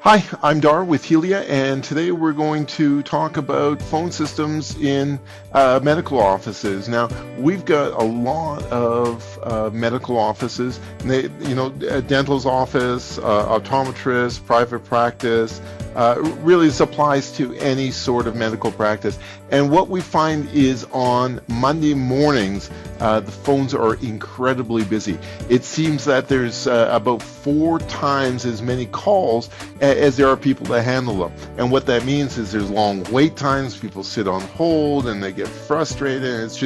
Hi, I'm Dar with Helia, and today we're going to talk about phone systems in medical offices. Now, we've got a lot of medical offices. Dental's office, optometrist, private practice. Really this applies to any sort of medical practice. And what we find is on Monday mornings, the phones are incredibly busy. It seems that there's about 4 times as many calls as there are people to handle them. And what that means is there's long wait times, people sit on hold and they get frustrated, and it's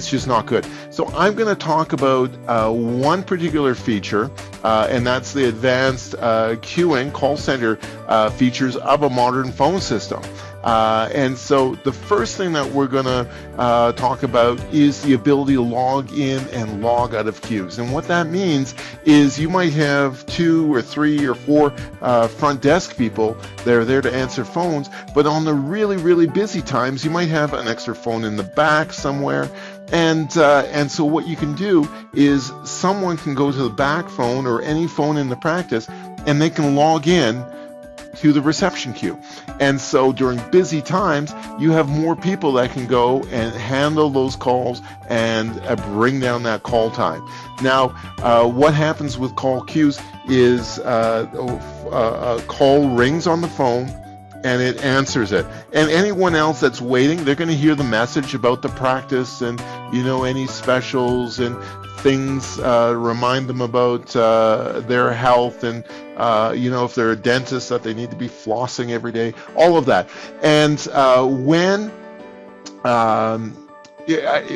just not good. So I'm going to talk about one particular feature, and that's the advanced queuing call center features of a modern phone system. And so the first thing that we're going to talk about is the ability to log in and log out of queues. And what that means is you might have 2 or 3 or 4 front desk people that are there to answer phones, but on the really, really busy times, you might have an extra phone in the back somewhere. And so what you can do is someone can go to the back phone or any phone in the practice, and they can log in to the reception queue. And so during busy times, you have more people that can go and handle those calls and bring down that call time. Now, what happens with call queues is a call rings on the phone and it answers it. And anyone else that's waiting, they're going to hear the message about the practice and, any specials and things, remind them about their health and, if they're a dentist, that they need to be flossing every day, all of that. And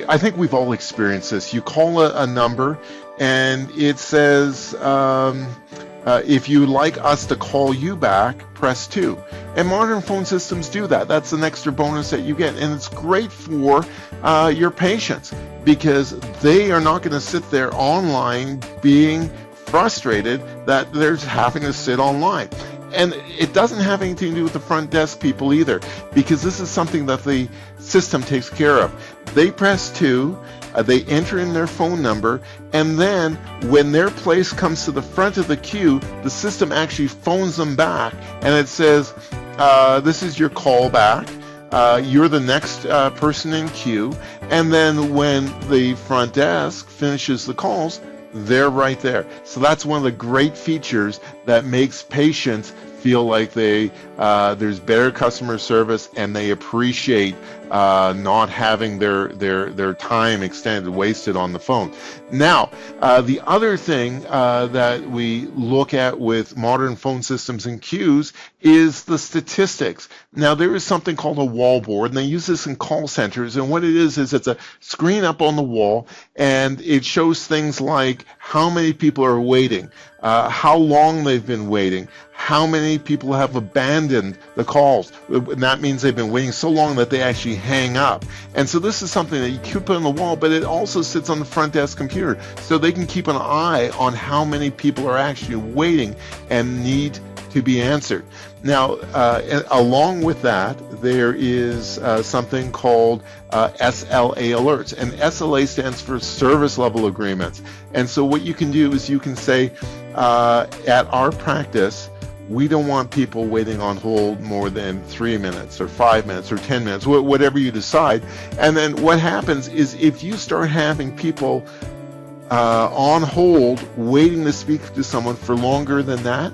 I think we've all experienced this. You call a number and it says, if you'd like us to call you back, press 2. And modern phone systems do that. That's an extra bonus that you get. And it's great for your patients, because they are not going to sit there online being frustrated that they're having to sit online. And it doesn't have anything to do with the front desk people either, because this is something that the system takes care of. They press 2, they enter in their phone number, and then when their place comes to the front of the queue, the system actually phones them back, and it says, this is your call back. You're the next person in queue. And then when the front desk finishes the calls, they're right there. So that's one of the great features that makes patients feel like there's better customer service, and they appreciate not having their time wasted on the phone. Now, the other thing that we look at with modern phone systems and queues is the statistics. Now, there is something called a wall board, and they use this in call centers, and what it is it's a screen up on the wall, and it shows things like how many people are waiting, how long they've been waiting, how many people have abandoned the calls. And that means they've been waiting so long that they actually hang up. And so this is something that you keep on the wall, but it also sits on the front desk computer, so they can keep an eye on how many people are actually waiting and need to be answered. Now, along with that, there is something called SLA alerts, and SLA stands for service level agreements. And so what you can do is you can say, at our practice, we don't want people waiting on hold more than 3 minutes or 5 minutes or 10 minutes, whatever you decide. And then what happens is if you start having people on hold waiting to speak to someone for longer than that,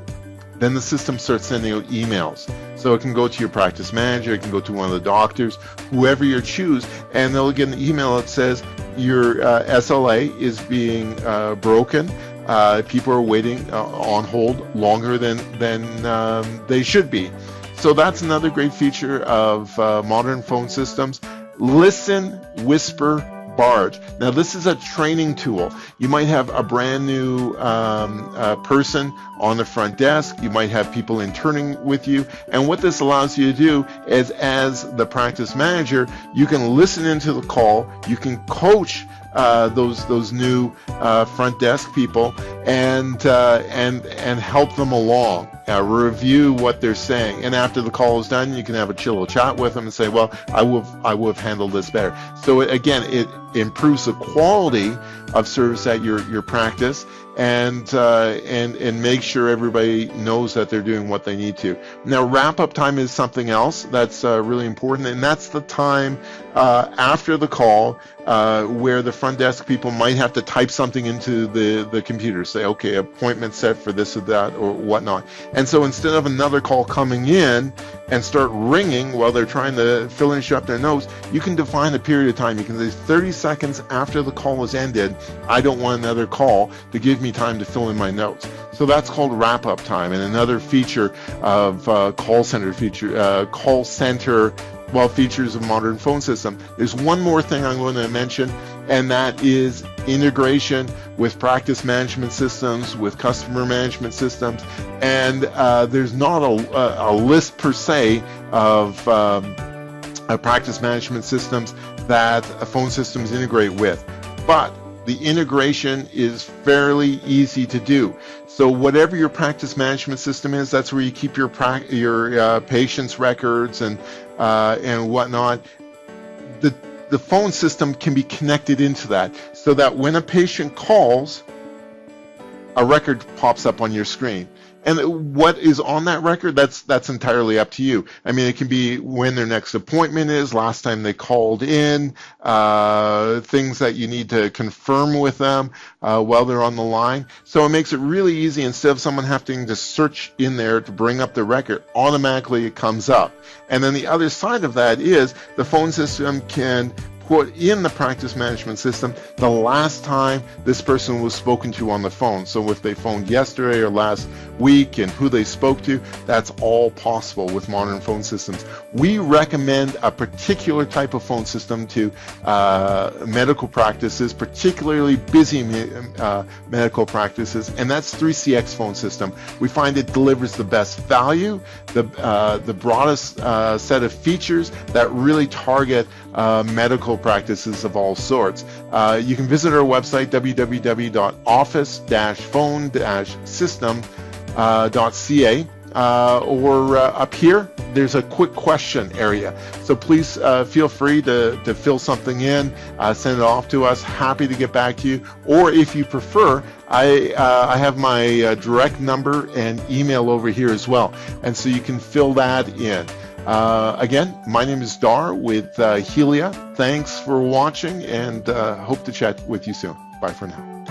then the system starts sending out emails. So it can go to your practice manager, it can go to one of the doctors, whoever you choose, and they'll get an email that says your SLA is being broken. People are waiting on hold longer than they should be. So that's another great feature of modern phone systems. Listen, whisper, Barge. Now, this is a training tool. You might have a brand new person on the front desk. You might have people interning with you. And what this allows you to do is, as the practice manager, you can listen into the call. You can coach those new front desk people and help them along. review what they're saying, and after the call is done, you can have a chill chat with them and say, well, I would have handled this better. So again, it improves the quality of service at your practice, and make sure everybody knows that they're doing what they need to. Now, wrap-up time is something else that's really important, and that's the time after the call where the front desk people might have to type something into the computer, say, okay, appointment set for this or that or whatnot. And so instead of another call coming in and start ringing while they're trying to finish up their notes, you can define a period of time. You can say 30 seconds after the call is ended, I don't want another call to give me time to fill in my notes. So that's called wrap-up time, and another feature of call center features of modern phone system. There's one more thing I'm going to mention, and that is integration with practice management systems, with customer management systems, and there's not a list per se of practice management systems that phone systems integrate with, but the integration is fairly easy to do. So whatever your practice management system is, that's where you keep your patients' records and whatnot. The phone system can be connected into that, so that when a patient calls, a record pops up on your screen. And what is on that record, that's entirely up to you. I mean, it can be when their next appointment is, last time they called in, things that you need to confirm with them while they're on the line. So it makes it really easy. Instead of someone having to search in there to bring up the record, automatically it comes up. And then the other side of that is the phone system can put in the practice management system the last time this person was spoken to on the phone. So if they phoned yesterday or last week and who they spoke to, that's all possible with modern phone systems. We recommend a particular type of phone system to medical practices, particularly busy medical practices, and that's 3CX phone system. We find it delivers the best value, the broadest set of features that really target medical practices of all sorts. You can visit our website, www.office-phone-system.ca, or up here there's a quick question area, so please feel free to fill something in, send it off to us. Happy to get back to you, or if you prefer, I have my direct number and email over here as well, and so you can fill that in. Again, my name is Dar with Helia. Thanks for watching, and hope to chat with you soon. Bye for now.